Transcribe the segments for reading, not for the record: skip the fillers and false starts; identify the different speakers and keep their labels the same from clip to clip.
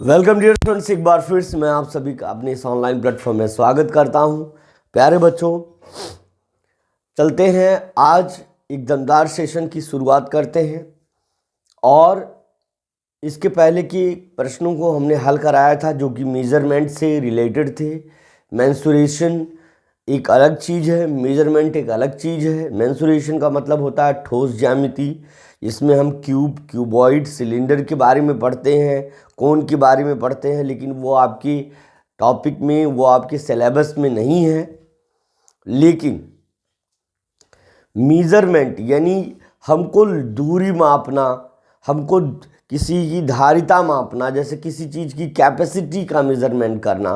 Speaker 1: Welcome dear students, एक बार फिर से मैं आप सभी का अपने इस ऑनलाइन प्लेटफॉर्म में स्वागत करता हूं। प्यारे बच्चों, चलते हैं आज एक दमदार सेशन की शुरुआत करते हैं। और इसके पहले के प्रश्नों को हमने हल कराया था जो कि मेजरमेंट से रिलेटेड थे। मेंसुरेशन एक अलग चीज़ है, मेजरमेंट एक अलग चीज़ है। मेंसुरेशन का मतलब होता है ठोस ज्यामिति। इसमें हम क्यूब, क्यूबॉइड, सिलेंडर के बारे में पढ़ते हैं, कोन के बारे में पढ़ते हैं, लेकिन वो आपके टॉपिक में, वो आपके सिलेबस में नहीं है। लेकिन मेजरमेंट यानी हमको दूरी मापना, हमको किसी की धारिता मापना, जैसे किसी चीज़ की कैपेसिटी का मेजरमेंट करना,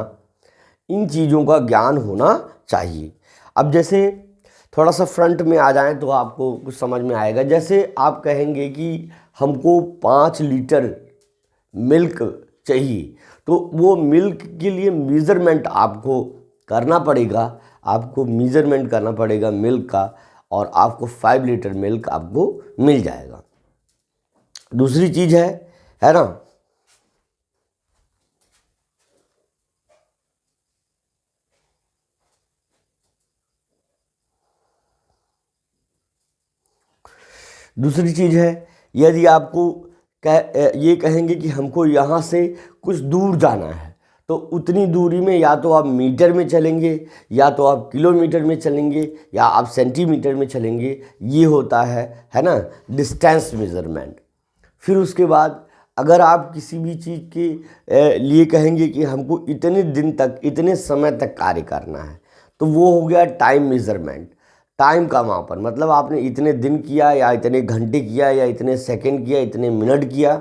Speaker 1: इन चीज़ों का ज्ञान होना चाहिए। अब जैसे थोड़ा सा फ्रंट में आ जाएं तो आपको कुछ समझ में आएगा। जैसे आप कहेंगे कि हमको 5 लीटर मिल्क चाहिए, तो वो मिल्क के लिए मेज़रमेंट आपको करना पड़ेगा, आपको मेज़रमेंट करना पड़ेगा मिल्क का, और आपको 5 लीटर मिल्क आपको मिल जाएगा। दूसरी चीज़ है ना, दूसरी चीज़ है, यदि आपको ये कहेंगे कि हमको यहाँ से कुछ दूर जाना है, तो उतनी दूरी में या तो आप मीटर में चलेंगे, या तो आप किलोमीटर में चलेंगे, या आप सेंटीमीटर में चलेंगे। ये होता है ना, डिस्टेंस मेज़रमेंट। फिर उसके बाद अगर आप किसी भी चीज़ के लिए कहेंगे कि हमको इतने दिन तक, इतने समय तक कार्य करना है, तो वो हो गया टाइम मेज़रमेंट। टाइम का मापन, मतलब आपने इतने दिन किया, या इतने घंटे किया, या इतने सेकंड किया, इतने मिनट किया,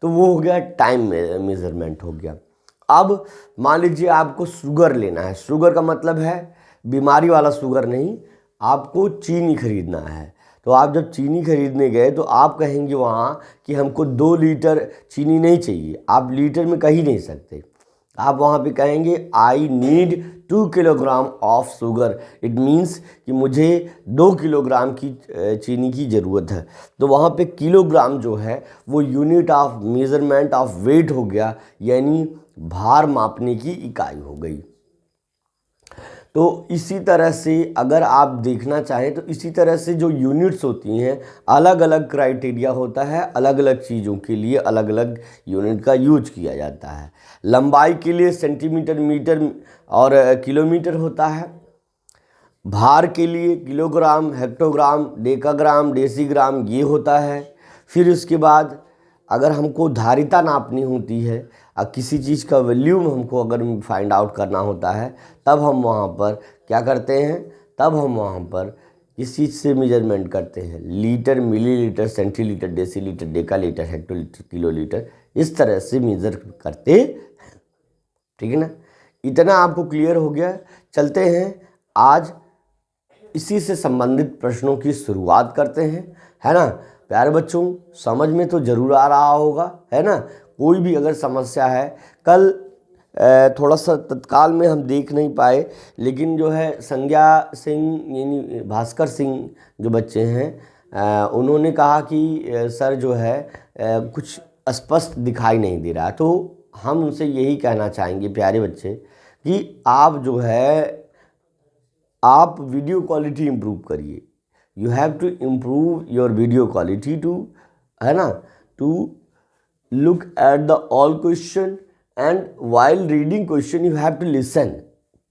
Speaker 1: तो वो हो गया टाइम मेज़रमेंट हो गया। अब मान लीजिए आपको शुगर लेना है। शुगर का मतलब है बीमारी वाला शुगर नहीं, आपको चीनी खरीदना है। तो आप जब चीनी खरीदने गए तो आप कहेंगे वहाँ कि हमको 2 लीटर चीनी नहीं चाहिए, आप लीटर में कह ही नहीं सकते। आप वहाँ पे कहेंगे I need 2 kilogram of sugar. It means कि मुझे 2 किलोग्राम की चीनी की ज़रूरत है। तो वहाँ पे किलोग्राम जो है वो unit of measurement of weight हो गया, यानी भार मापने की इकाई हो गई। तो इसी तरह से अगर आप देखना चाहें तो इसी तरह से जो यूनिट्स होती हैं, अलग अलग क्राइटेरिया होता है, अलग अलग चीज़ों के लिए अलग अलग यूनिट का यूज किया जाता है। लंबाई के लिए सेंटीमीटर, मीटर और किलोमीटर होता है। भार के लिए किलोग्राम, हेक्टोग्राम, डेकाग्राम, डेसीग्राम ये होता है। फिर उसके बाद अगर हमको धारिता नापनी होती है, किसी चीज़ का वॉल्यूम हमको अगर फाइंड आउट करना होता है, तब हम वहाँ पर क्या करते हैं, तब हम वहाँ पर किस चीज़ से मेजरमेंट करते हैं, litre, millilitre, centilitre, decilitre, decalitre, hectolitre, kilolitre, इस तरह से मेज़र करते हैं। ठीक है ना, इतना आपको क्लियर हो गया। चलते हैं आज इसी से संबंधित प्रश्नों की शुरुआत करते हैं, है ना। प्यारे बच्चों, समझ में तो ज़रूर आ रहा होगा, है ना। कोई भी अगर समस्या है, कल थोड़ा सा तत्काल में हम देख नहीं पाए, लेकिन जो है संज्ञा सिंह यानी भास्कर सिंह जो बच्चे हैं, उन्होंने कहा कि सर जो है कुछ स्पष्ट दिखाई नहीं दे रहा। तो हम उनसे यही कहना चाहेंगे प्यारे बच्चे कि आप जो है, आप वीडियो क्वालिटी इम्प्रूव करिए। You have to improve your video quality to, है ना, to look at the all question, and while reading question you have to listen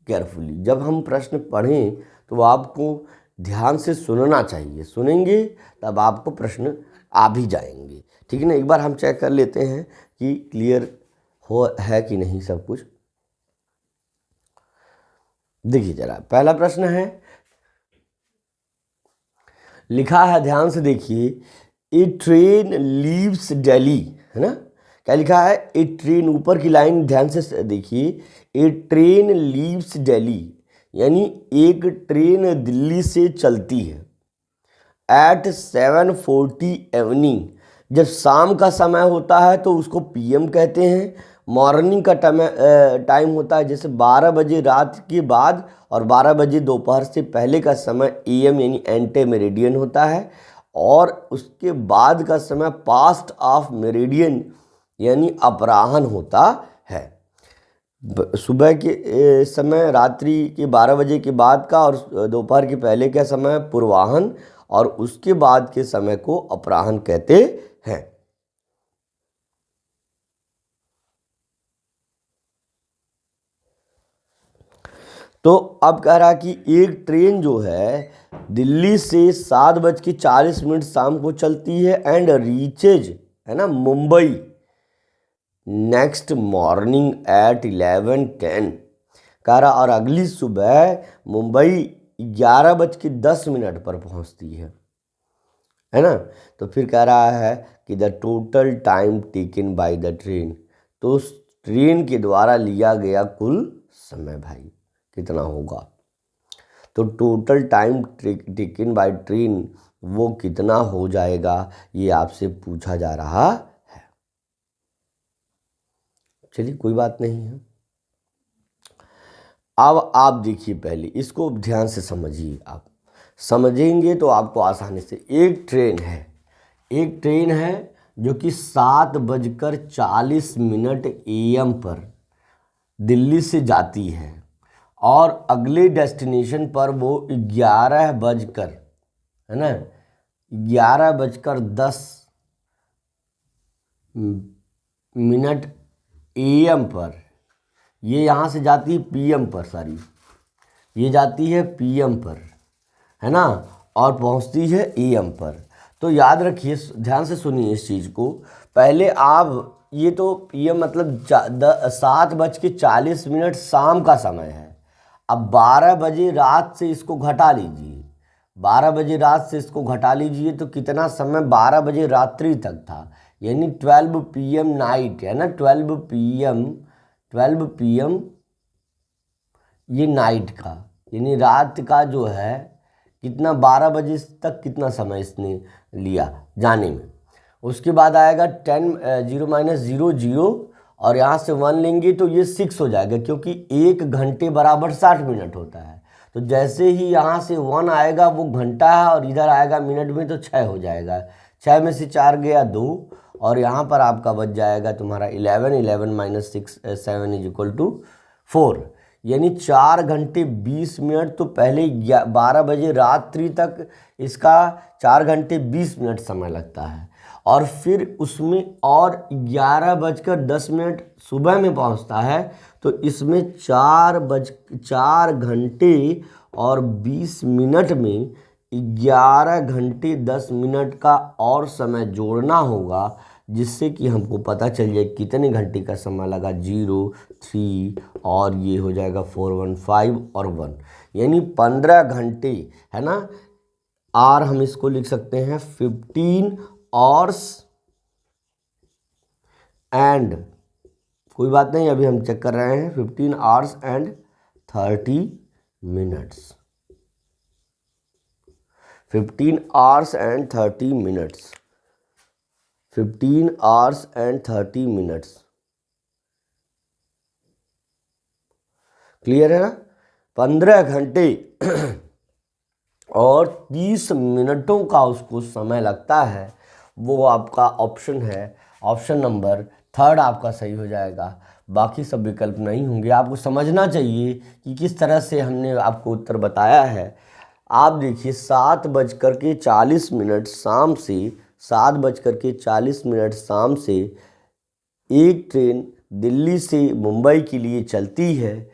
Speaker 1: carefully. जब हम प्रश्न पढ़ें तो आपको ध्यान से सुनना चाहिए, सुनेंगे तब आपको प्रश्न आ भी जाएंगे। ठीक है ना, एक बार हम चेक कर लेते हैं कि क्लियर है कि नहीं सब कुछ। देखिए जरा, पहला प्रश्न है, लिखा है, ध्यान से देखिए, ए ट्रेन लीव्स दिल्ली, है ना। क्या लिखा है, ए ट्रेन, ऊपर की लाइन ध्यान से देखिए, ए ट्रेन लीव्स दिल्ली, यानी एक ट्रेन दिल्ली से चलती है एट 7:40 इवनिंग। जब शाम का समय होता है तो उसको पीएम कहते हैं। मॉर्निंग का टाइम होता है, जैसे 12 बजे रात के बाद और 12 बजे दोपहर से पहले का समय एएम यानी एंटे मेरिडियन होता है। और उसके बाद का समय पास्ट ऑफ मेरिडियन यानी अपराह्न होता है। सुबह के समय रात्रि के 12 बजे के बाद का और दोपहर के पहले का समय पूर्वाह्न और उसके बाद के समय को अपराह्न कहते हैं। तो अब कह रहा कि एक ट्रेन जो है दिल्ली से 7:40 शाम को चलती है एंड रीचेज, है ना, मुंबई नेक्स्ट मॉर्निंग एट 11:10 कह रहा, और अगली सुबह मुंबई 11:10 पर पहुंचती है ना। तो फिर कह रहा है कि the total time taken by the train, तो उस ट्रेन के द्वारा लिया गया कुल समय भाई कितना होगा। तो total time taken by train वो कितना हो जाएगा, ये आपसे पूछा जा रहा है। चलिए कोई बात नहीं है। अब आप देखिए, पहले इसको ध्यान से समझिए। आप समझेंगे तो आपको आसानी से, एक ट्रेन है जो कि 7:40 AM पर दिल्ली से जाती है और अगले डेस्टिनेशन पर वो 11:10, है ना, 11:10 AM पर, ये यहाँ से जाती है PM पर, सॉरी ये जाती है PM पर, है ना, और पहुँचती है AM पर। तो याद रखिए, ध्यान से सुनिए इस चीज़ को। पहले आप ये तो PM मतलब 7:40 शाम का समय है। अब 12 बजे रात से इसको घटा लीजिए, 12 बजे रात से इसको घटा लीजिए तो कितना समय, 12 बजे रात्रि तक था, यानी 12 PM नाइट, है ना, 12 PM ये नाइट का, यानी रात का जो है कितना, 12 बजे तक कितना समय इसने लिया जाने में। उसके बाद आएगा 10 और यहाँ से 1 लेंगे तो ये 6 हो जाएगा, क्योंकि 1 घंटे बराबर 60 मिनट होता है। तो जैसे ही यहाँ से 1 आएगा वो घंटा है और इधर आएगा मिनट में, तो 6 हो जाएगा। 6 में से 4 गया 2 और यहाँ पर आपका बच जाएगा तुम्हारा 11 - 7 = 4, यानी 4 घंटे 20 मिनट। तो पहले 12 बजे रात्रि तक इसका 4 घंटे 20 मिनट समय लगता है, और फिर उसमें और 11:10 सुबह में पहुंचता है, तो इसमें 4 घंटे और 20 मिनट में 11 घंटे 10 मिनट का और समय जोड़ना होगा, जिससे कि हमको पता चल जाए कितने घंटे का समय लगा। 0, 3 और ये हो जाएगा 4, 1, 5 और 1, यानी 15 घंटे, है ना। और हम इसको लिख सकते हैं 15 आवर्स एंड, कोई बात नहीं, अभी हम चेक कर रहे हैं, 15 hours and 30 minutes, 15 hours and 30 minutes, 15 hours and 30 minutes. Clear है ना। 15 घंटे और 30 मिनटों का उसको समय लगता है। वो आपका ऑप्शन है, ऑप्शन नंबर 3 आपका सही हो जाएगा। बाकी सब विकल्प नहीं होंगे। आपको समझना चाहिए कि किस तरह से हमने आपको उत्तर बताया है। आप देखिए 7:40 शाम से 7:40 शाम से एक ट्रेन दिल्ली से मुंबई के लिए चलती है।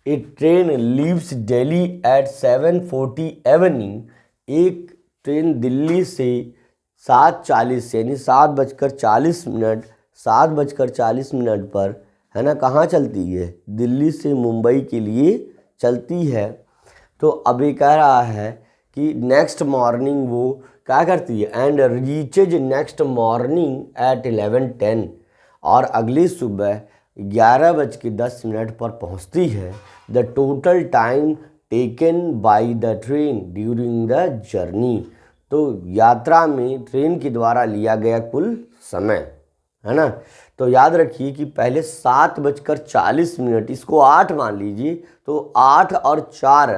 Speaker 1: एक train leaves Delhi at 7:40 evening, एक ट्रेन दिल्ली से 7:40 यानी 7:40 पर, है ना, कहाँ चलती है, दिल्ली से मुंबई के लिए चलती है। तो अभी कह रहा है कि नेक्स्ट मॉर्निंग वो क्या करती है, and reaches next morning at 11:10, और अगली सुबह 11:10 पर पहुंचती है। The total time taken by the train during the journey, तो यात्रा में ट्रेन के द्वारा लिया गया कुल समय, है ना। तो याद रखिए कि पहले 7:40, इसको 8 मान लीजिए, तो 8 और 4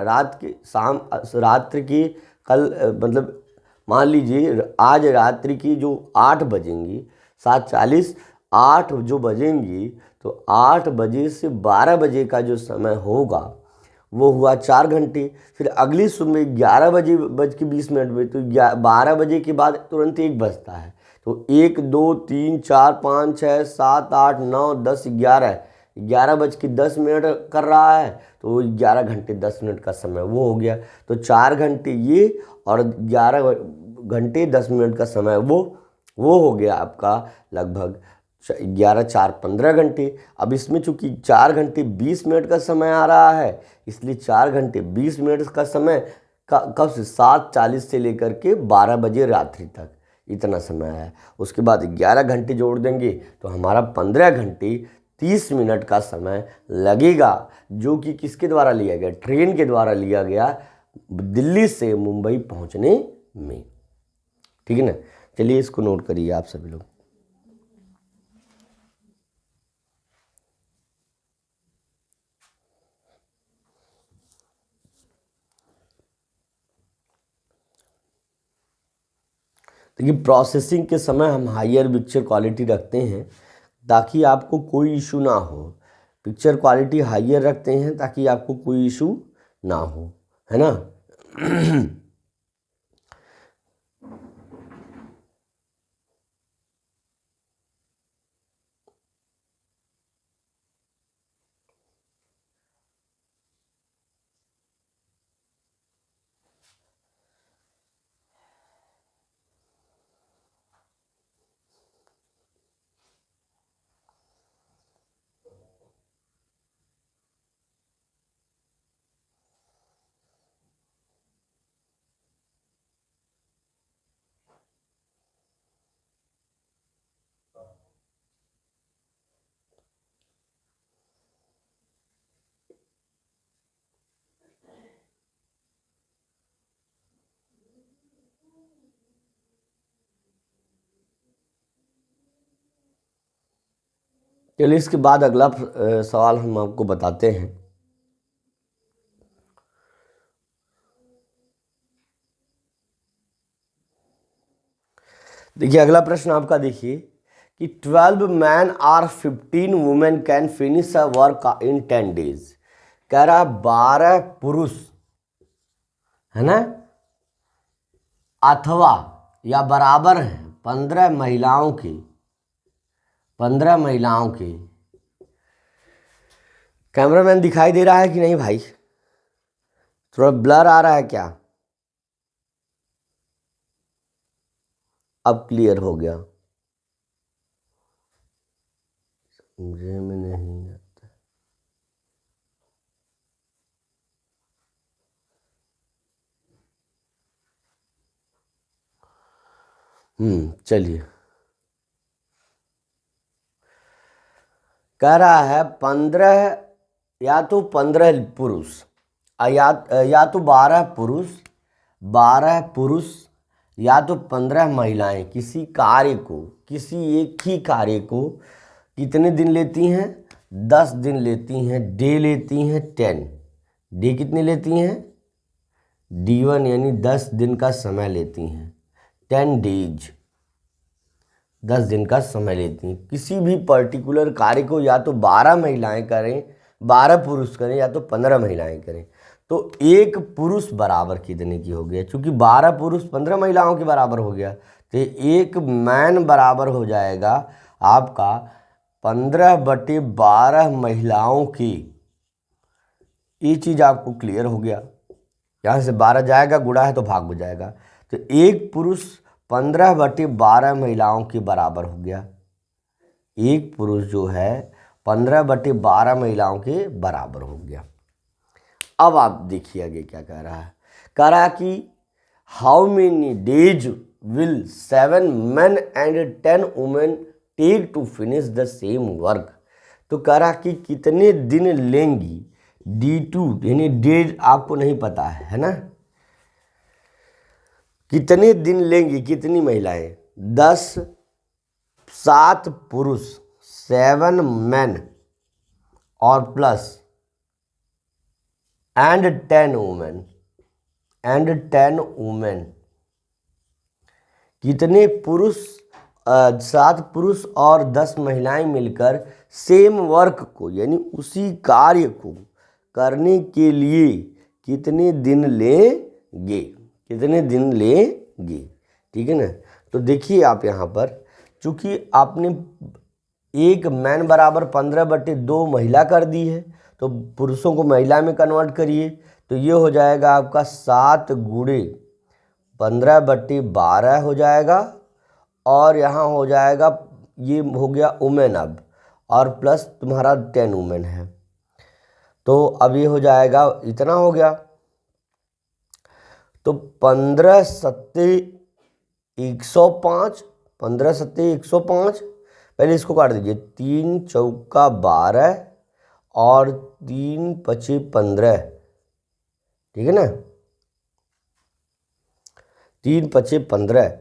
Speaker 1: रात्रि की, कल मतलब मान लीजिए आज रात्रि की जो 8 बजेंगी, 7:40 8 जो बजेंगी तो 8 बजे से 12 बजे का जो समय होगा वो हुआ 4 घंटे। फिर अगली सुबह 11 बजे बज के 20 मिनट में, तो 12 बजे के बाद तुरंत 1 बजता है, तो 1 2 3 4 5 6 7 8 9 10 11, 11 बज के 10 मिनट कर रहा है, तो 11 घंटे 10 मिनट का समय वो हो गया। तो 4 घंटे ये और 11 घंटे 10 मिनट का समय वो हो गया आपका लगभग 11 4 15 घंटे। अब इसमें चूंकि 4 घंटे 20 मिनट का समय आ रहा है, इसलिए 4 घंटे 20 मिनट का समय कब से 7:40 से लेकर के 12 बजे रात्रि तक इतना समय है। उसके बाद 11 घंटे जोड़ देंगे तो हमारा 15 घंटे 30 मिनट का समय लगेगा, जो कि किसके द्वारा लिया गया, ट्रेन के द्वारा लिया गया दिल्ली से मुंबई पहुंचने में। ठीक है ना, चलिए इसको नोट करिए आप सभी लोग। देखिए, प्रोसेसिंग के समय हम हायर पिक्चर क्वालिटी रखते हैं ताकि आपको कोई इशू ना हो। पिक्चर क्वालिटी हायर रखते हैं ताकि आपको कोई इशू ना हो, है ना। चलिए, इसके बाद अगला सवाल हम आपको बताते हैं। देखिए, अगला प्रश्न आपका देखिए कि 12 मैन और 15 women can finish a work in 10 days. कह रहा 12 पुरुष, है ना, अथवा या बराबर हैं 15 महिलाओं के, 15 महिलाओं के। कैमरामैन दिखाई दे रहा है कि नहीं भाई? थोड़ा ब्लर आ रहा है क्या? अब क्लियर हो गया? मुझे में नहीं आता। चलिए, कह रहा है 15, या तो 15 पुरुष या तो 12 पुरुष, 12 पुरुष या तो 15 महिलाएं किसी कार्य को, किसी एक ही कार्य को कितने दिन लेती हैं? 10 दिन लेती हैं। डे लेती हैं 10। डे कितने लेती हैं? D1 यानी 10 दिन का समय लेती हैं। 10 डेज, 10 दिन का समय लेती हैं। किसी भी पर्टिकुलर कार्य को या तो 12 महिलाएं करें, 12 पुरुष करें, या तो 15 महिलाएं करें, तो एक पुरुष बराबर कितने की हो गया? चूंकि 12 पुरुष 15 महिलाओं के बराबर हो गया, तो एक मैन बराबर हो जाएगा आपका 15/12 महिलाओं की। ये चीज़ आपको क्लियर हो गया? यहाँ से 12 जाएगा, गुणा है तो भाग हो जाएगा, तो एक पुरुष 15/12 महिलाओं के बराबर हो गया। एक पुरुष जो है 15/12 महिलाओं के बराबर हो गया। अब आप देखिए आगे क्या कह रहा है। कह रहा है कि how many days will 7 men and 10 women take to finish the same work. तो कह रहा कि कितने दिन लेंगी, D2 यानी डेज आपको नहीं पता है ना, कितने दिन लेंगी कितनी महिलाएं? 10, 7 पुरुष, 7 men और plus and 10 women, and 10 women. कितने पुरुष 7 पुरुष और 10 महिलाएं मिलकर सेम वर्क को यानी उसी कार्य को करने के लिए कितने दिन लेंगे, कितने दिन लेंगे, ठीक है ना। तो देखिए आप यहाँ पर चूँकि आपने एक मैन बराबर 15/2 महिला कर दी है, तो पुरुषों को महिला में कन्वर्ट करिए, तो ये हो जाएगा आपका 7 गुणे 15/12 हो जाएगा, और यहाँ हो जाएगा ये हो गया वुमेन अब, और प्लस तुम्हारा 10 वुमेन है, तो अब ये हो जाएगा इतना हो गया। तो 15 सत्ते 105, 15 सत्ते 105, पहले इसको काट दीजिए, 3 चौका 12 और 3 पचे 15, ठीक है ना, 3 पचे 15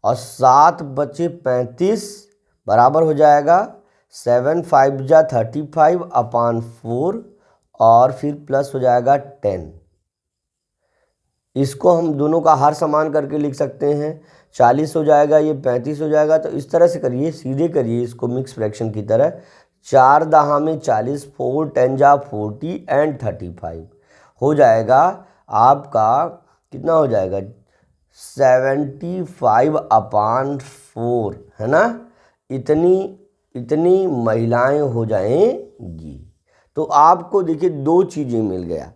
Speaker 1: और 7 बचे 35 बराबर हो जाएगा 7 5 जा 35/4 और फिर प्लस हो जाएगा 10। इसको हम दोनों का हर समान करके लिख सकते हैं, 40 हो जाएगा, ये 35 हो जाएगा। तो इस तरह से करिए, सीधे करिए इसको मिक्स फ्रैक्शन की तरह, 4 दहा में 40, 4 10 जा 40 एंड 35 हो जाएगा आपका, कितना हो जाएगा 75/4, है ना। इतनी महिलाएं हो जाएंगी। तो आपको देखिए 2 चीज़ें मिल गया,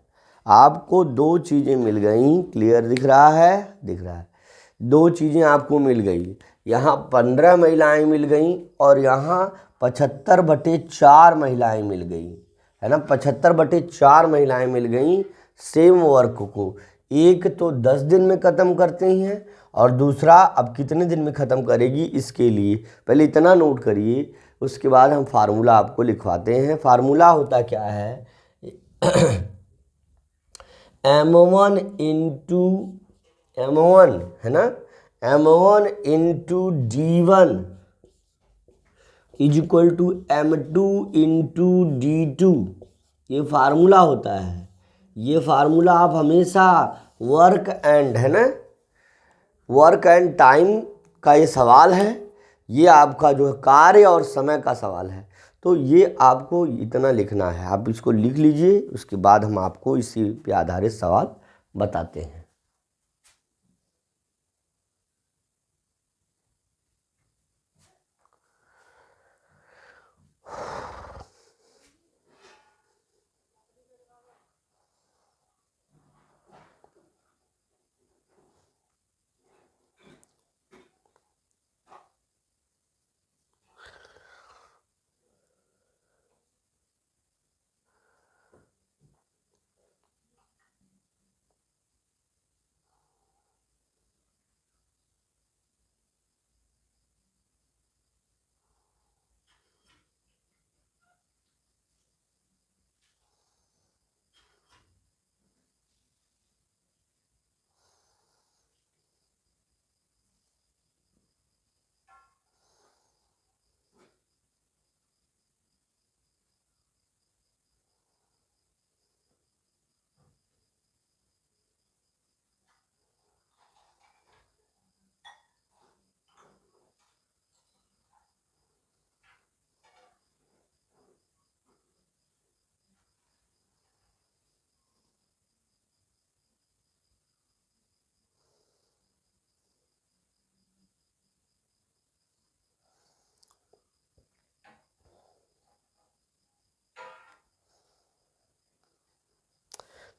Speaker 1: आपको 2 चीज़ें मिल गई, क्लियर दिख रहा है, दिख रहा है, 2 चीज़ें आपको मिल गई। यहाँ 15 महिलाएं मिल गई और यहाँ 75/4 महिलाएं मिल गई, है ना, 75/4 महिलाएं मिल गई सेम वर्क को। एक तो 10 दिन में ख़त्म करते हैं और दूसरा अब कितने दिन में ख़त्म करेगी, इसके लिए पहले इतना नोट करिए, उसके बाद हम फार्मूला आपको लिखवाते हैं। फार्मूला होता क्या है, M1 इंटू M1, है ना, M1 into D1 is equal to M2 into D2, ये फार्मूला होता है। ये फार्मूला आप हमेशा वर्क एंड, है ना, वर्क एंड टाइम का ये सवाल है, ये आपका जो है कार्य और समय का सवाल है, तो ये आपको इतना लिखना है। आप इसको लिख लीजिए, उसके बाद हम आपको इसी पे आधारित सवाल बताते हैं।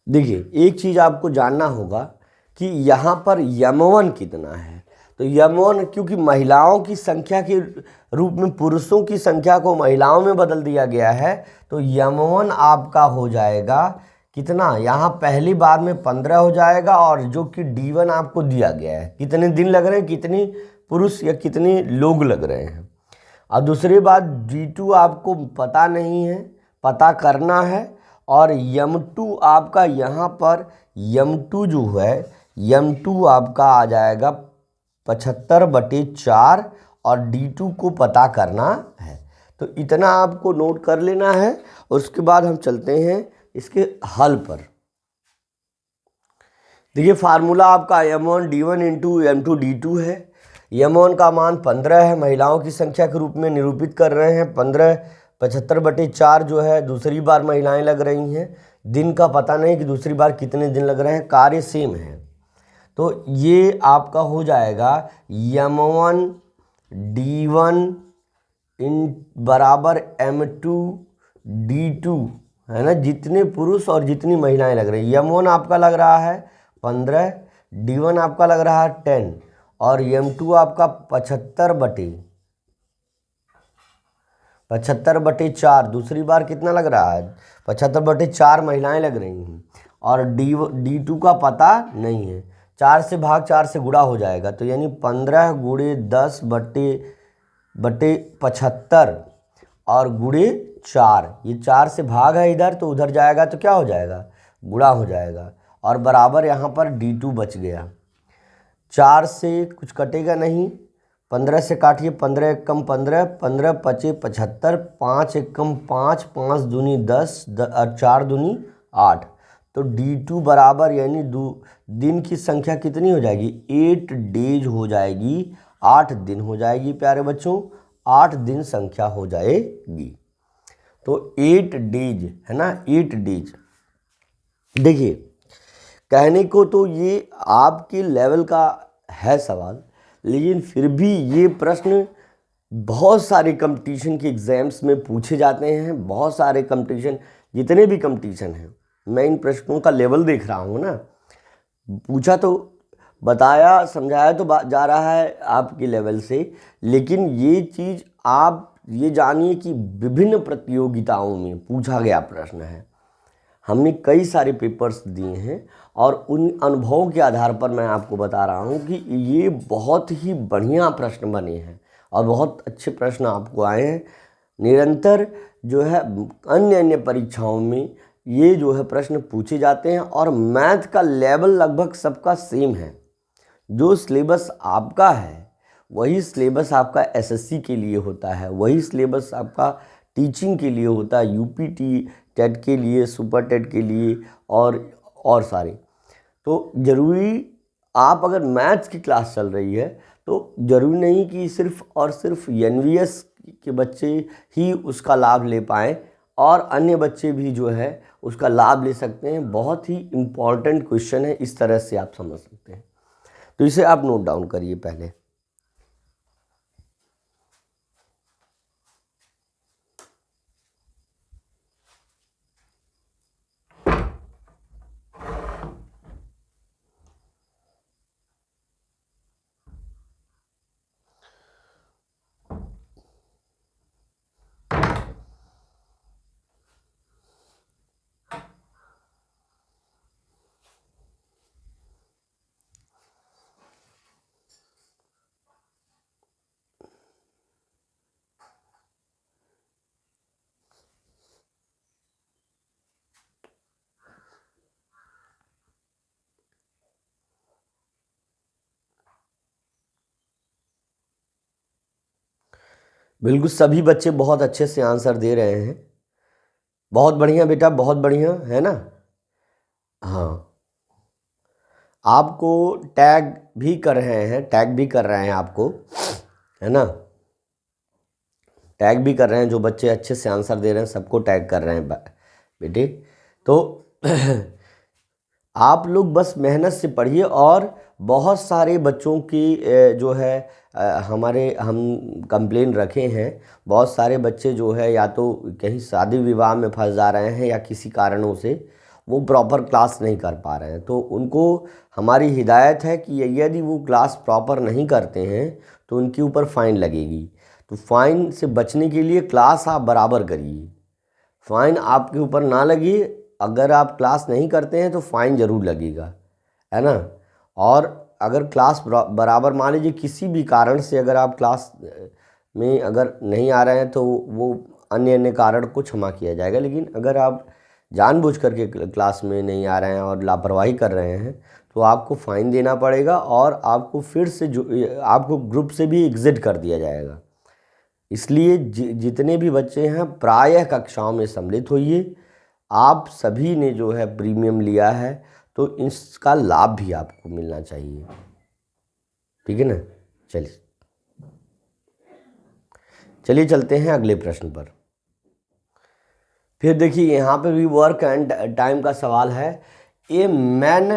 Speaker 1: देखिए एक चीज़ आपको जानना होगा कि यहाँ पर M1 कितना है। तो M1 क्योंकि महिलाओं की संख्या के रूप में पुरुषों की संख्या को महिलाओं में बदल दिया गया है, तो M1 आपका हो जाएगा कितना, यहाँ पहली बार में 15 हो जाएगा, और जो कि D1 आपको दिया गया है, कितने दिन लग रहे हैं, कितनी पुरुष या कितने लोग लग रहे हैं। और दूसरी बात D2 आपको पता नहीं है, पता करना है, और M2 आपका यहाँ पर M2 जो है, M2 आपका आ जाएगा 75/4 और D2 को पता करना है। तो इतना आपको नोट कर लेना है। उसके बाद हम चलते हैं इसके हल पर। देखिए फार्मूला आपका M1 D1 into M2 D2 है। M1 का मान 15 है, महिलाओं की संख्या के रूप में निरूपित कर रहे हैं। 15 75/4 जो है दूसरी बार महिलाएं लग रही हैं। दिन का पता नहीं कि दूसरी बार कितने दिन लग रहे हैं, कार्य सेम है। तो ये आपका हो जाएगा M1 D1 इन बराबर M2 D2, है ना, जितने पुरुष और जितनी महिलाएं लग रही हैं। M1 आपका लग रहा है 15, D1 आपका लग रहा है 10 और M2 आपका 75/4। दूसरी बार कितना लग रहा है? 75/4 महिलाएं लग रही हैं और D2 का पता नहीं है। 4 से भाग 4 से गुणा हो जाएगा, तो यानी 15 × 10/75 और गुणे 4। ये 4 से भाग है इधर, तो उधर जाएगा तो क्या हो जाएगा? गुणा हो जाएगा और बराबर यहाँ पर D2 बच गया। 4 से कुछ कटेगा नहीं, 15 से काटिए, 15 एकम 15, 15 पचे 75, 5 एकम 5, 5 दूनी 10 और 4 दूनी 8। तो D2 बराबर यानी दिन की संख्या कितनी हो जाएगी? 8 डेज हो जाएगी, 8 दिन हो जाएगी प्यारे बच्चों, 8 दिन संख्या हो जाएगी। तो 8 डेज है ना, 8 डेज। देखिए, कहने को तो ये आपके लेवल का है सवाल, लेकिन फिर भी ये प्रश्न बहुत सारे कंपटीशन के एग्ज़ाम्स में पूछे जाते हैं। बहुत सारे कंपटीशन, जितने भी कंपटीशन हैं, मैं इन प्रश्नों का लेवल देख रहा हूँ ना। पूछा तो, बताया, समझाया तो जा रहा है आपके लेवल से, लेकिन ये चीज़ आप ये जानिए कि विभिन्न प्रतियोगिताओं में पूछा गया प्रश्न है। हमने कई सारे पेपर्स दिए हैं और उन अनुभवों के आधार पर मैं आपको बता रहा हूँ कि ये बहुत ही बढ़िया प्रश्न बने हैं और बहुत अच्छे प्रश्न आपको आए हैं। निरंतर जो है अन्य परीक्षाओं में ये जो है प्रश्न पूछे जाते हैं और मैथ का लेवल लगभग सबका सेम है। जो सिलेबस आपका है वही सिलेबस आपका एसएससी के लिए होता है, वही सिलेबस आपका टीचिंग के लिए होता है, यूपी टेट के लिए, सुपर टेट के लिए और सारे। तो ज़रूरी, आप अगर मैथ्स की क्लास चल रही है तो ज़रूरी नहीं कि सिर्फ और सिर्फ एनवीएस के बच्चे ही उसका लाभ ले पाएँ, और अन्य बच्चे भी जो है उसका लाभ ले सकते हैं। बहुत ही इम्पॉर्टेंट क्वेश्चन है, इस तरह से आप समझ सकते हैं। तो इसे आप नोट डाउन करिए पहले। बिल्कुल, सभी बच्चे बहुत अच्छे से आंसर दे रहे हैं। बहुत बढ़िया बेटा, बहुत बढ़िया, है ना। हाँ, आपको टैग भी कर रहे हैं, आपको, है ना, टैग भी कर रहे हैं। जो बच्चे अच्छे से आंसर दे रहे हैं सबको टैग कर रहे हैं बेटे। तो आप लोग बस मेहनत से पढ़िए। और बहुत सारे बच्चों की जो है हम कंप्लेन रखे हैं। बहुत सारे बच्चे जो है या तो कहीं शादी विवाह में फंस जा रहे हैं या किसी कारणों से वो प्रॉपर क्लास नहीं कर पा रहे हैं। तो उनको हमारी हिदायत है कि यदि वो क्लास प्रॉपर नहीं करते हैं तो उनके ऊपर फ़ाइन लगेगी। तो फ़ाइन से बचने के लिए क्लास आप बराबर करिए, फ़ाइन आपके ऊपर ना लगे। अगर आप क्लास नहीं करते हैं तो फ़ाइन ज़रूर लगेगा, है ना। और अगर क्लास बराबर, मान लीजिए किसी भी कारण से अगर आप क्लास में अगर नहीं आ रहे हैं तो वो अन्य कारण को क्षमा किया जाएगा। लेकिन अगर आप जानबूझ करके क्लास में नहीं आ रहे हैं और लापरवाही कर रहे हैं तो आपको फ़ाइन देना पड़ेगा और आपको फिर से आपको ग्रुप से भी एग्ज़िट कर दिया जाएगा। इसलिए जितने भी बच्चे हैं प्रायः कक्षाओं में सम्मिलित होइए। आप सभी ने जो है प्रीमियम लिया है तो इसका लाभ भी आपको मिलना चाहिए, ठीक है ना। चलिए। चलिए चलते हैं अगले प्रश्न पर। फिर देखिए यहाँ पे भी वर्क एंड टाइम का सवाल है। A man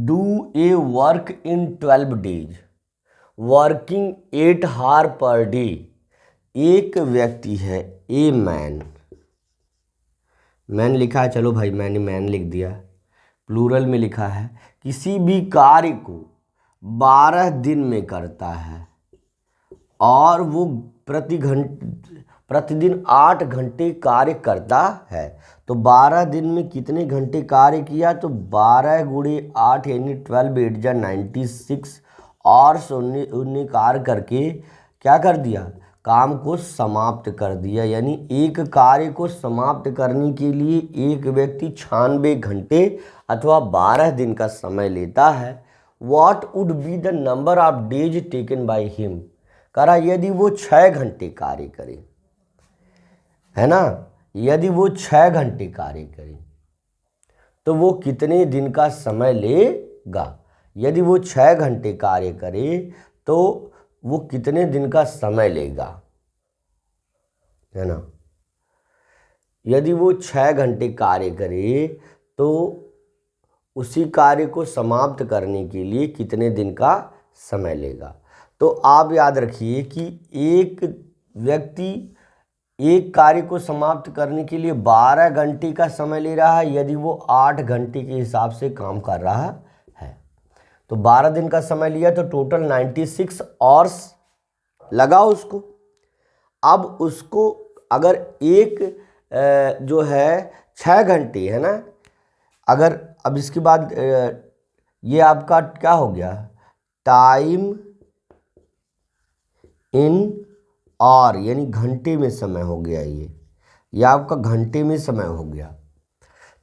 Speaker 1: do a work in 12 days working 8 hour per day. एक व्यक्ति है, ए मैन, मैन लिखा है, चलो भाई मैंने मैन लिख दिया, प्लूरल में लिखा है, किसी भी कार्य को 12 दिन में करता है और वो प्रतिदिन 8 घंटे कार्य करता है। तो 12 दिन में कितने घंटे कार्य किया? तो 12 गुणे 8 यानी 12 8 जा 96 और उन्होंने कार्य करके क्या कर दिया? काम को समाप्त कर दिया। यानी एक कार्य को समाप्त करने के लिए एक व्यक्ति 96 घंटे अथवा 12 दिन का समय लेता है। What would be the number of days taken by him? करा यदि वो 6 घंटे कार्य करे, है ना, यदि वो 6 घंटे कार्य करे तो वो कितने दिन का समय लेगा? यदि वो 6 घंटे कार्य करे तो वो कितने दिन का समय लेगा, है ना। यदि वो 6 घंटे कार्य करे तो उसी कार्य को समाप्त करने के लिए कितने दिन का समय लेगा। तो आप याद रखिए कि एक व्यक्ति एक कार्य को समाप्त करने के लिए 12 घंटे का समय ले रहा है यदि वो 8 घंटे के हिसाब से काम कर रहा है। तो 12 दिन का समय लिया तो टोटल 96 आवर्स लगा उसको। अब उसको अगर एक जो है 6 घंटे, है ना, अगर अब इसके बाद ये आपका क्या हो गया? टाइम इन आवर यानी घंटे में समय हो गया। ये आपका घंटे में समय हो गया।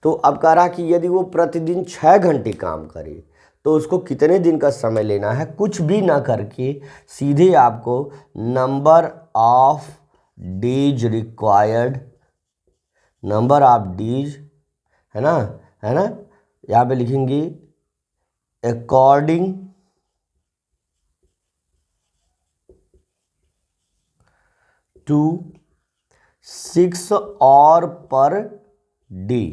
Speaker 1: तो अब कह रहा कि यदि वो प्रतिदिन 6 घंटे काम करे तो उसको कितने दिन का समय लेना है? कुछ भी ना करके सीधे आपको number of days required, number of days, है ना, है ना, यहाँ पे लिखेंगे अकॉर्डिंग टू 6 और पर डे।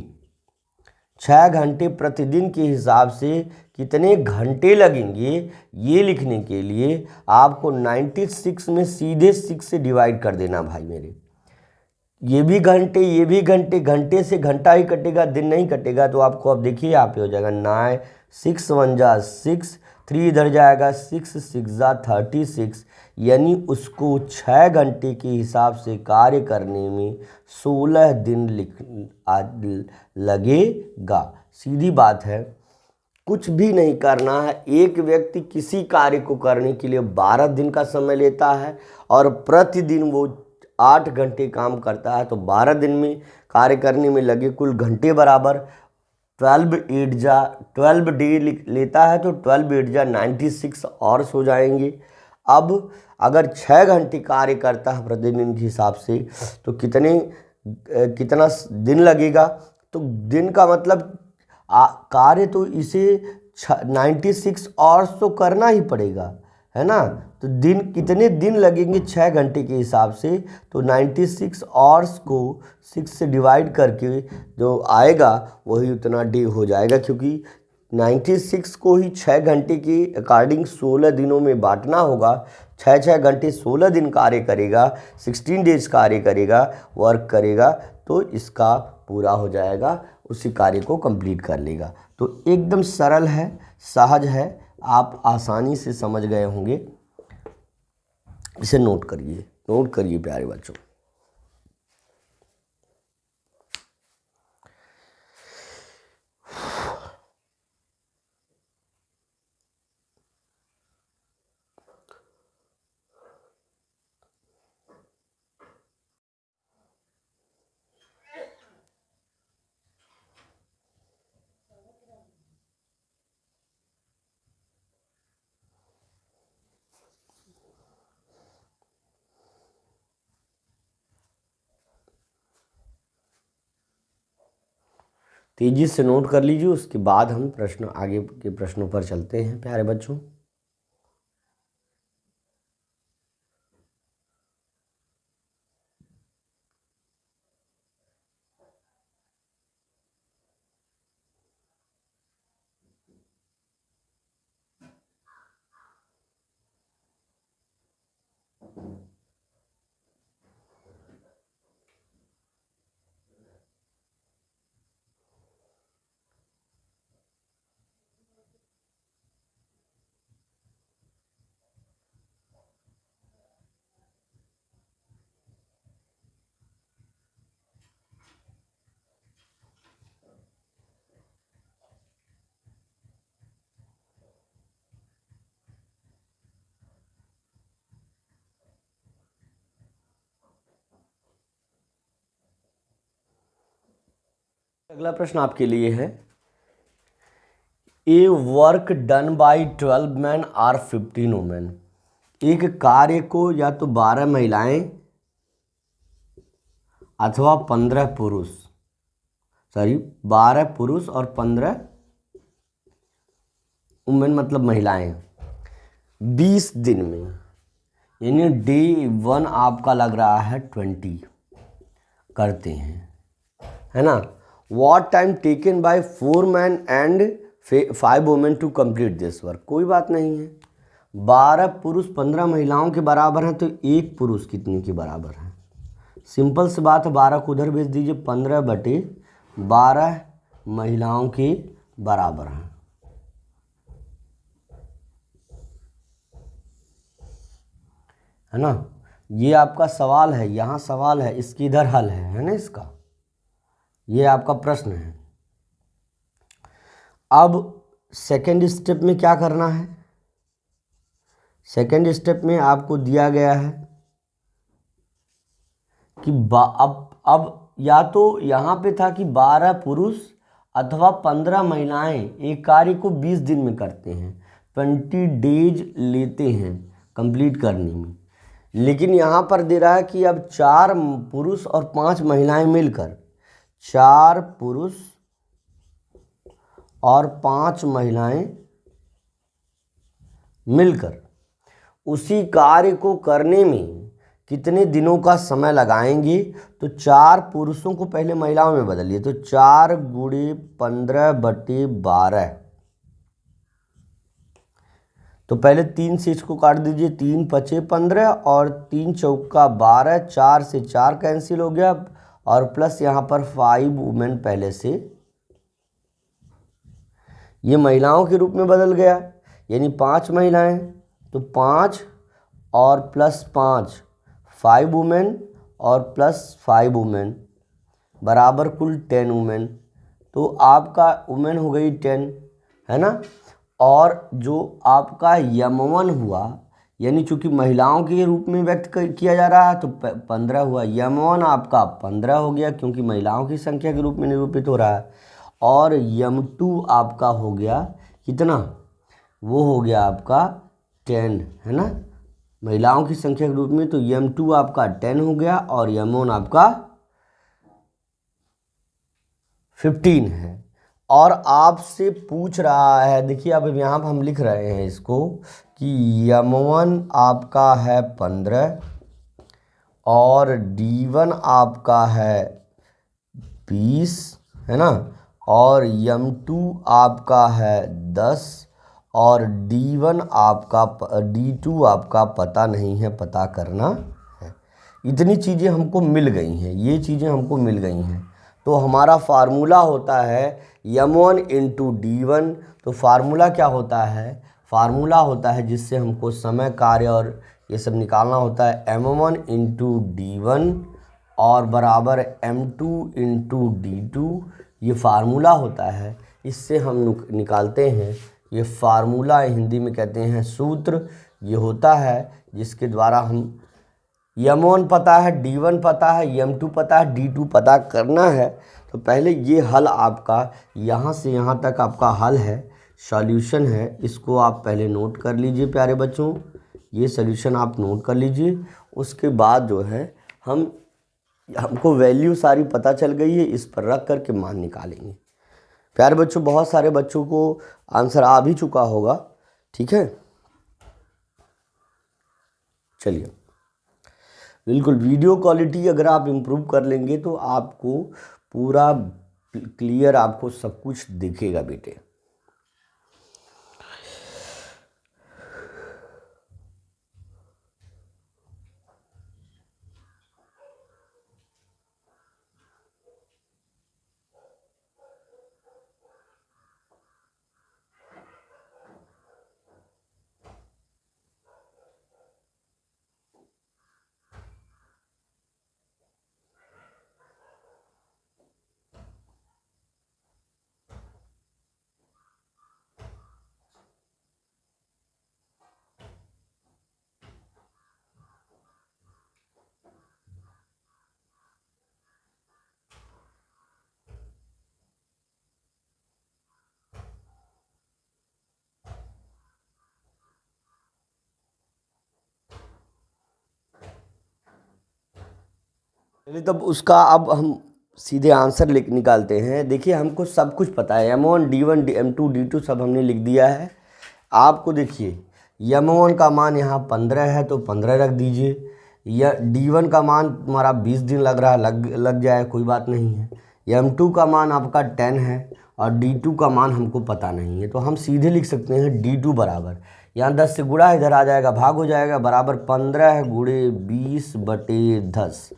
Speaker 1: 6 घंटे प्रतिदिन के हिसाब से कितने घंटे लगेंगे ये लिखने के लिए आपको 96 में सीधे 6 से डिवाइड कर देना भाई मेरे। ये भी घंटे, ये भी घंटे, घंटे से घंटा ही कटेगा, दिन नहीं कटेगा। तो आपको अब देखिए यहाँ पे हो जाएगा 9 6 1 जा 6, 3 इधर जाएगा 6 6 जा 36। यानी उसको 6 घंटे के हिसाब से कार्य करने में 16 दिन लगेगा। सीधी बात है, कुछ भी नहीं करना है। एक व्यक्ति किसी कार्य को करने के लिए 12 दिन का समय लेता है और प्रतिदिन वो 8 घंटे काम करता है। तो 12 दिन में कार्य करने में लगे कुल घंटे बराबर 12 8 जा 12 डे लेता है तो 12 8 जा 96 आवर्स हो जाएंगे। अब अगर 6 घंटे कार्य करता है प्रतिदिन के हिसाब से तो कितना दिन लगेगा? तो दिन का मतलब कार्य तो इसे 96 आवर्स तो करना ही पड़ेगा, है ना। तो दिन कितने दिन लगेंगे 6 घंटे के हिसाब से? तो 96 आवर्स को 6 से डिवाइड करके जो आएगा वही उतना डे हो जाएगा, क्योंकि 96 को ही 6 घंटे के अकॉर्डिंग 16 दिनों में बांटना होगा। 6 घंटे 16 दिन कार्य करेगा, 16 डेज कार्य करेगा, वर्क करेगा, तो इसका पूरा हो जाएगा, उसी कार्य को कंप्लीट कर लेगा। तो एकदम सरल है, सहज है, आप आसानी से समझ गए होंगे। इसे नोट करिए प्यारे बच्चों। तेजी से नोट कर लीजिए, उसके बाद हम आगे के प्रश्नों पर चलते हैं प्यारे बच्चों। अगला प्रश्न आपके लिए है, A work done by 12 man or 15 women. एक कार्य को या तो 12 महिलाएं अथवा 15 पुरुष, 12 पुरुष और 15 वुमेन मतलब महिलाएं 20 दिन में, यानी डे 1 आपका लग रहा है 20 करते हैं, है ना। What time taken by 4 man and 5 women to complete this work. कोई बात नहीं है, 12 पुरुष 15 महिलाओं के बराबर हैं, तो एक पुरुष कितने के बराबर है। सिंपल सी बात है, 12 को उधर भेज दीजिए, 15/12 महिलाओं के बराबर हैं। है ना, ये आपका सवाल है, यहाँ सवाल है, इसकी इधर हल है ना इसका, ये आपका प्रश्न है। अब सेकेंड स्टेप में क्या करना है। सेकेंड स्टेप में आपको दिया गया है कि अब या तो यहाँ पे था कि 12 पुरुष अथवा 15 महिलाएं एक कार्य को 20 दिन में करते हैं, 20 डेज लेते हैं कंप्लीट करने में, लेकिन यहाँ पर दे रहा है कि अब 4 पुरुष और 5 महिलाएं मिलकर, 4 पुरुष और 5 महिलाएं मिलकर उसी कार्य को करने में कितने दिनों का समय लगाएंगे। तो 4 पुरुषों को पहले महिलाओं में बदलिए, तो 4 गुणे 15/12, तो पहले 3 से इसको काट दीजिए, 3 पचे 15 और 3 चौका 12, 4 से 4 कैंसिल हो गया, और प्लस यहाँ पर 5 वुमेन पहले से ये महिलाओं के रूप में बदल गया, यानी 5 महिलाएं, तो 5 और प्लस 5 5 वुमेन और प्लस 5 वुमेन बराबर कुल 10 वुमेन, तो आपका वुमेन हो गई 10, है ना। और जो आपका यम1 हुआ, यानी चूंकि महिलाओं के रूप में व्यक्त किया जा रहा है तो 15 हुआ, यम1 आपका 15 हो गया क्योंकि महिलाओं की संख्या के रूप में निरूपित हो रहा है, और यम2 आपका हो गया कितना, वो हो गया आपका 10, है ना, महिलाओं की संख्या के रूप में, तो यम2 आपका 10 हो गया और यम1 आपका 15 है। और आपसे पूछ रहा है, देखिए अब यहाँ पर हम लिख रहे हैं इसको कि यम1 आपका है 15 और डी1 आपका है 20, है ना, और यम2 आपका है 10 और डी1 आपका डी2 आपका पता नहीं है, पता करना है। इतनी चीज़ें हमको मिल गई हैं, ये चीज़ें हमको मिल गई हैं, तो हमारा फार्मूला होता है यम1 इंटू डी1। तो फार्मूला क्या होता है, फार्मूला होता है जिससे हमको समय, कार्य और ये सब निकालना होता है, m1 इंटू डी1 और बराबर m2 इंटू डी2, ये फार्मूला होता है, इससे हम निकालते हैं। ये फार्मूला हिंदी में कहते हैं सूत्र, ये होता है जिसके द्वारा हम यम1 पता है, डी1 पता है, यम2 पता है, डी2 पता करना है। तो पहले ये हल आपका यहाँ से यहाँ तक आपका हल है, सॉल्यूशन है, इसको आप पहले नोट कर लीजिए प्यारे बच्चों, ये सॉल्यूशन आप नोट कर लीजिए। उसके बाद जो है हमको वैल्यू सारी पता चल गई है, इस पर रख करके मान निकालेंगे। प्यारे बच्चों, बहुत सारे बच्चों को आंसर आ भी चुका होगा, ठीक है। चलिए, बिल्कुल वीडियो क्वालिटी अगर आप इम्प्रूव कर लेंगे तो आपको पूरा क्लियर आपको सब कुछ दिखेगा बेटे। चलिए तब उसका अब हम सीधे आंसर निकालते हैं। देखिए हमको सब कुछ पता है, M1 D1 M2 D2 सब हमने लिख दिया है। आपको देखिए M1 का मान यहाँ 15 है तो 15 रख दीजिए, या D1 का मान तुम्हारा 20 दिन लग रहा है, लग जाए, कोई बात नहीं है। M2 का मान आपका 10 है और D2 का मान हमको पता नहीं है, तो हम सीधे लिख सकते हैं D2 बराबर, यहाँ 10 से गुणा इधर आ जाएगा, भाग हो जाएगा, बराबर 15 गुणे 20/10।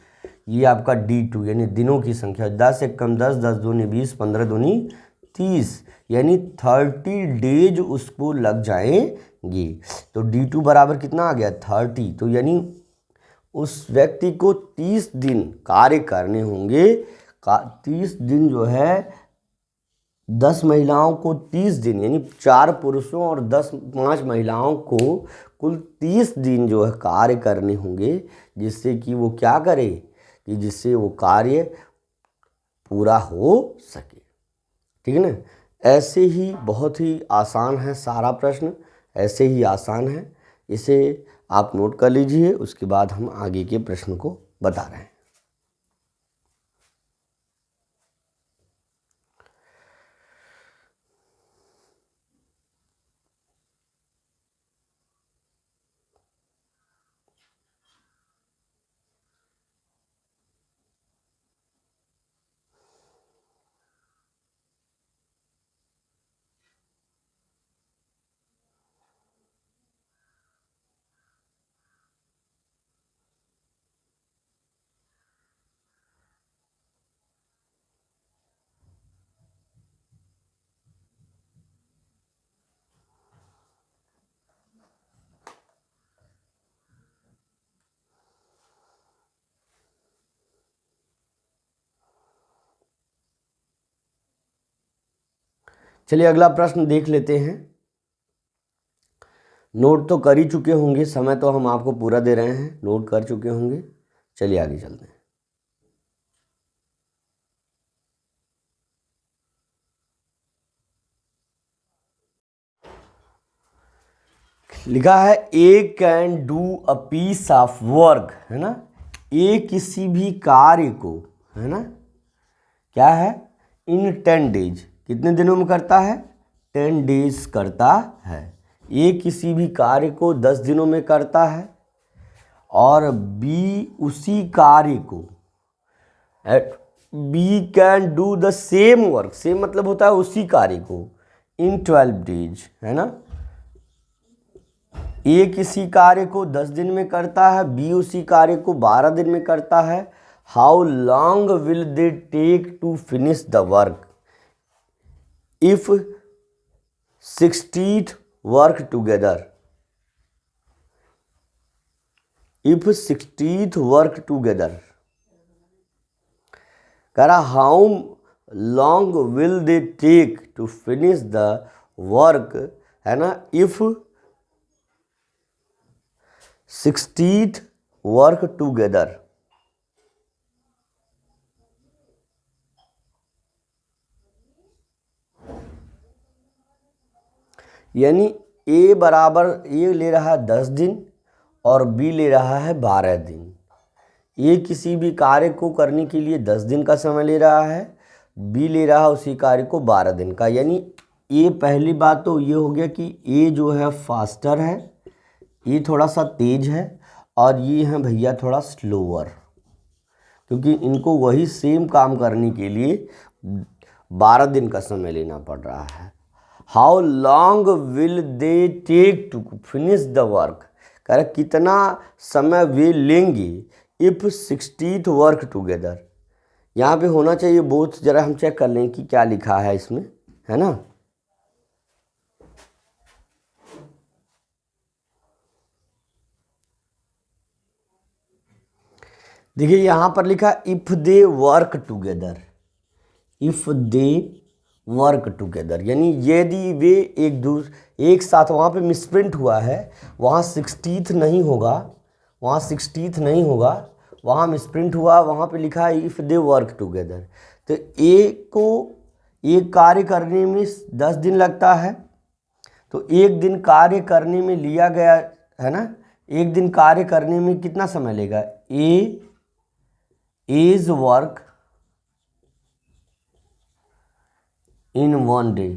Speaker 1: ये आपका D2 यानी दिनों की संख्या, 10 एक कम 10, 10 दूनी 20, 15 दूनी 30, यानी 30 डेज उसको लग जाएंगे। तो D2 बराबर कितना आ गया 30, तो यानी उस व्यक्ति को 30 दिन कार्य करने होंगे। 30 दिन जो है 10 महिलाओं को 30 दिन, यानी 4 पुरुषों और 5 महिलाओं को कुल 30 दिन जो है कार्य करने होंगे, जिससे कि वो क्या करे कि जिससे वो कार्य पूरा हो सके। ठीक है ना। ऐसे ही बहुत ही आसान है सारा प्रश्न, ऐसे ही आसान है, इसे आप नोट कर लीजिए। उसके बाद हम आगे के प्रश्न को बता रहे हैं। चलिए अगला प्रश्न देख लेते हैं। नोट तो कर ही चुके होंगे, समय तो हम आपको पूरा दे रहे हैं, नोट कर चुके होंगे। चलिए आगे चलते हैं। लिखा है A can do a piece of work, है ना। ए किसी भी कार्य को, है ना, क्या है, इन 10 डेज, कितने दिनों में करता है, 10 डेज करता है। ए किसी भी कार्य को 10 दिनों में करता है, और बी उसी कार्य को, B can do the same work, same मतलब होता है उसी कार्य को, इन 12 डेज, है ना। ए किसी कार्य को 10 दिन में करता है, बी उसी कार्य को 12 दिन में करता है। How long will they take to finish the work if 60th work together, if 60th work together, कह रहा how long will they take to finish the work, है ना, इफ 60th वर्क टुगेदर। यानी ए बराबर, ए ले रहा है 10 दिन और बी ले रहा है 12 दिन। ए किसी भी कार्य को करने के लिए 10 दिन का समय ले रहा है, बी ले रहा है उसी कार्य को 12 दिन का। यानी ए, पहली बात तो ये हो गया कि ए जो है फास्टर है, ये थोड़ा सा तेज है, और ये है भैया थोड़ा स्लोअर, क्योंकि इनको वही सेम काम करने के लिए 12 दिन का समय लेना पड़ रहा है। How long will they take to finish the work, कह रहा कितना समय वे लेंगे इफ 60th वर्क टुगेदर। यहाँ पे होना चाहिए बोथ, जरा हम चेक कर लें कि क्या लिखा है इसमें, है ना। देखिए यहाँ पर लिखा if they work together, if they work together, यानी यदि वे एक साथ, वहाँ पे मिसप्रिंट हुआ है, वहाँ 60th नहीं होगा, वहाँ 60th नहीं होगा, वहाँ मिसप्रिंट हुआ, वहाँ पे लिखा है इफ़ दे वर्क टुगेदर। तो ए को एक कार्य करने में 10 दिन लगता है, तो एक दिन कार्य करने में लिया गया है ना, एक दिन कार्य करने में कितना समय लेगा, ए इज वर्क इन 1 डे,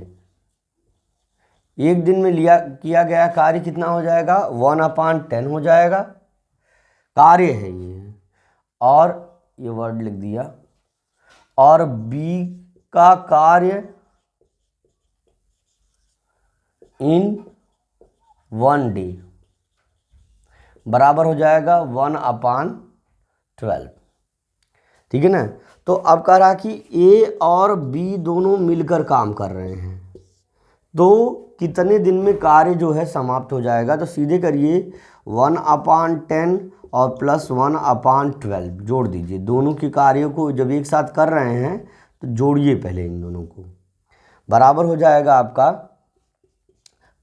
Speaker 1: एक दिन में किया गया कार्य कितना हो जाएगा, 1/10 हो जाएगा, कार्य है ये, और ये वर्ड लिख दिया, और बी का कार्य इन 1 डे बराबर हो जाएगा 1/12। ठीक है ना। तो अब कह रहा कि ए और बी दोनों मिलकर काम कर रहे हैं, तो कितने दिन में कार्य जो है समाप्त हो जाएगा। तो सीधे करिए 1/10 और प्लस 1/12 जोड़ दीजिए। दोनों के कार्यों को जब एक साथ कर रहे हैं तो जोड़िए पहले इन दोनों को, बराबर हो जाएगा आपका,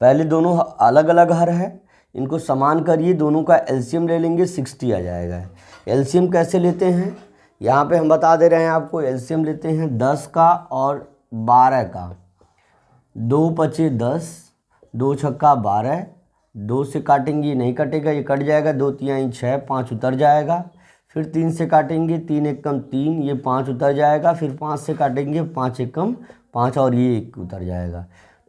Speaker 1: पहले दोनों अलग अलग हर है, इनको समान करिए, दोनों का एलसीएम ले लेंगे, 60 आ जाएगा। एलसीएम कैसे लेते हैं, यहाँ पे हम बता दे रहे हैं आपको। एलसीएम लेते हैं 10 का और 12 का, 2 पचे 10, 2 छक्का 12, 2 से काटेंगे नहीं कटेगा, ये कट जाएगा, 2 तिहाई 6, 5 उतर जाएगा। फिर 3 से काटेंगे, 3 एकम 3, ये 5 उतर जाएगा। फिर 5 से काटेंगे, 5 एकम 5 और ये 1 उतर जाएगा।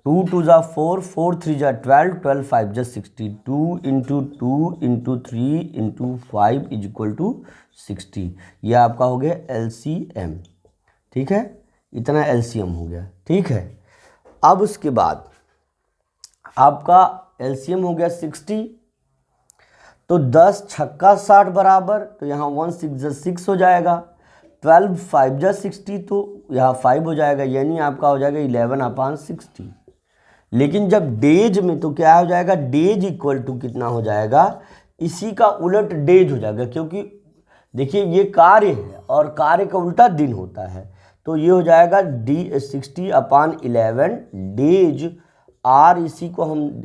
Speaker 1: 2 2 जा 4, 4 3 जा 12, 12 5 जा 60, 2 into 2 into 3 into 5 is equal to 60। यह आपका हो गया एलसीएम। ठीक है, इतना एलसीएम हो गया। ठीक है, अब उसके बाद आपका एलसीएम हो गया 60, तो 10 छक्का 60 बराबर, तो यहाँ 1 6 जा 6 हो जाएगा, 12 5 जा 60, तो यहाँ 5 हो जाएगा, यानी आपका हो जाएगा 11/60। लेकिन जब डेज में तो क्या हो जाएगा, डेज इक्वल टू कितना हो जाएगा, इसी का उलट डेज हो जाएगा, क्योंकि देखिए ये कार्य है और कार्य का उल्टा दिन होता है। तो ये हो जाएगा D60/11 डेज आर, इसी को हम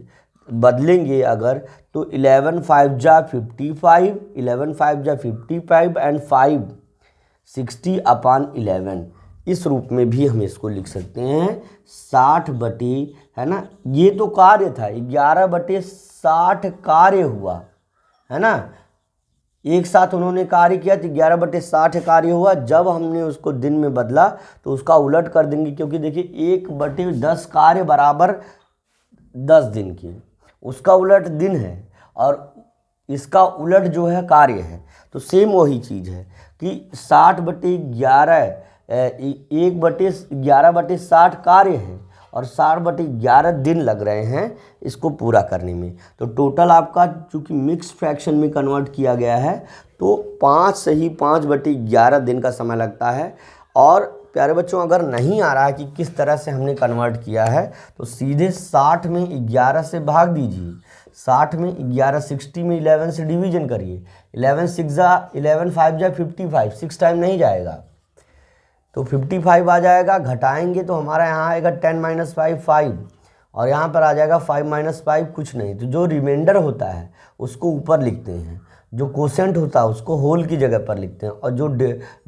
Speaker 1: बदलेंगे अगर तो 11 5 जा 55, 11 5 जा 55 एंड 5 60/11, इस रूप में भी हम इसको लिख सकते हैं 60 बटे, है ना, ये तो कार्य था, 11/60 कार्य हुआ, है ना, एक साथ उन्होंने कार्य किया तो 11/60 कार्य हुआ। जब हमने उसको दिन में बदला तो उसका उलट कर देंगे, क्योंकि देखिए 1/10 कार्य बराबर 10 दिन की, उसका उलट दिन है और इसका उलट जो है कार्य है। तो सेम वही चीज़ है कि 60/11 1/11/60 कार्य है और 60/11 दिन लग रहे हैं इसको पूरा करने में। तो टोटल आपका चूँकि मिक्स फ्रैक्शन में कन्वर्ट किया गया है तो 5 से ही 5/11 दिन का समय लगता है। और प्यारे बच्चों, अगर नहीं आ रहा है कि किस तरह से हमने कन्वर्ट किया है तो सीधे 60 में 11 से भाग दीजिए, 60 में 11, 60 में 11 से डिवीजन करिए, 11 6 जा 11 5 जा 55, 6 टाइम नहीं जाएगा तो 55 आ जाएगा। घटाएंगे तो हमारा यहाँ आएगा 10 - 5 5, और यहाँ पर आ जाएगा 5 - 5 कुछ नहीं। तो जो रिमाइंडर होता है उसको ऊपर लिखते हैं, जो कोसेंट होता है उसको होल की जगह पर लिखते हैं, और जो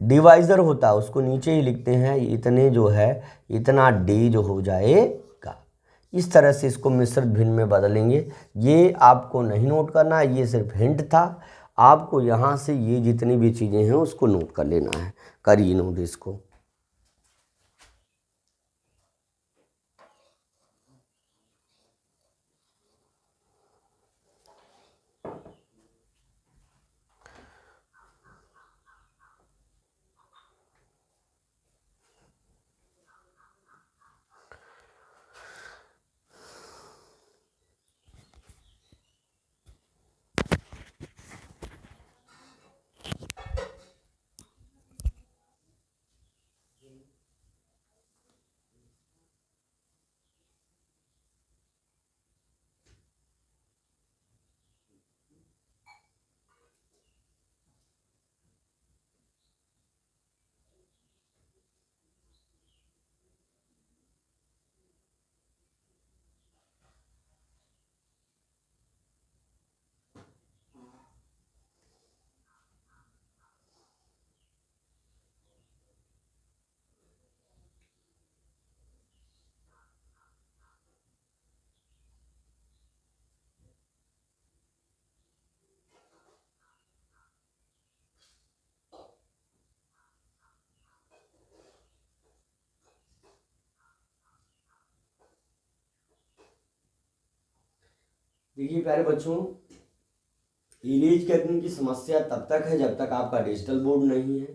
Speaker 1: डिवाइज़र होता है उसको नीचे ही लिखते हैं। इतने जो है इतना डे जो हो जाएगा, इस तरह से इसको मिश्रित भिन्न में बदलेंगे। ये आपको नहीं नोट करना है, ये सिर्फ हिंट था। आपको यहाँ से ये जितनी भी चीज़ें हैं उसको नोट कर लेना है। करिए नोट इसको। देखिए प्यारे बच्चों, इरेज करने की समस्या तब तक है जब तक आपका डिजिटल बोर्ड नहीं है।